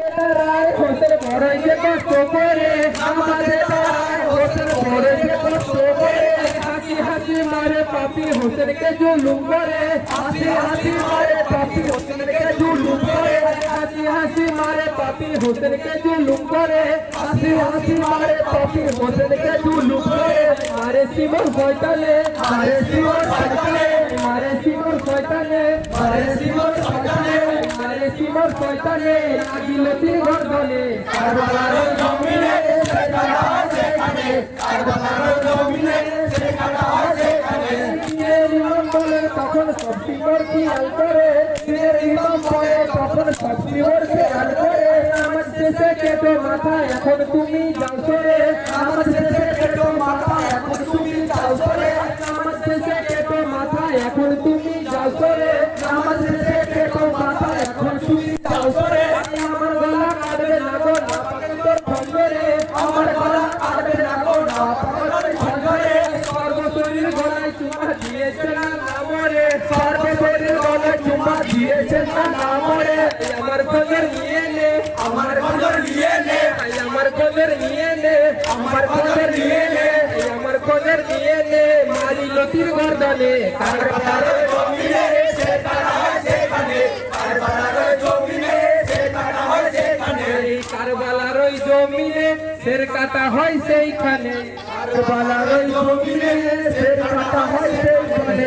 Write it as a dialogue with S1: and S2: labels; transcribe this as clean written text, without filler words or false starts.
S1: হোসেন বড় যে কষ্ট করে আমাদের হোসেন বড় যে কষ্ট করে হাসি হাসি মারে পাপি হোসেনকে জুলুম করে হাসি হাসি মারে পাপি হোসেনকে জুলুম করে হাসি হাসি মারে পাপি হোসেনকে জুলুম করে হাসি হাসি মারে পাপি হোসেনকে জুলুম করে মারে শিবর শয়তানে মারে শিবর শয়তানে মারে শিবর শয়তানে মারে শিবর শয়তানে মারে শিবর শয়তানে লাগিল তীর গর্দনে কারবালার জমিনে সেখানে সেখানে কারবালার জমিনে সেখানে সেখানে ইমাম বলে তখন সব শিবর খেয়াল করে ইমাম বলে তখন সব শিবর খেয়াল করে আমার শেষে কেটো মাথা এখন তুমি যাও সরে আমার শেষে কেটো মাথা এখন তুমি যাও সরে আমার শেষে কেটো মাথা এখন তুমি যাও সরে আমার শেষে কেটো মাথা এখন তুমি যাও সরে আমার গলা কাটবে না গো না পাকে তোর খঞ্জরে আমার গলা কাটবে না গো না পাকে তোর খঞ্জরে সর্বশরীর গলায় চুমা দিয়েছে না নামরে সর্বশরীর গলায় চুমা দিয়েছে না নামরে আমার খঞ্জর নিয়ে নে আমার খঞ্জর নিয়ে নে আমার খঞ্জর নিয়ে নে আমার খঞ্জর নিয়ে নে আমার খঞ্জর নিয়ে নে মারি লতির গর্দনে কারবালার জমিনে সেখানে সেখানে কারবালার জমিনে সেখানে সেখানে কারবালার ওই জমিনে শের কাটা হয় সেইখানে কারবালার ওই জমিনে শের কাটা হয় সেইখানে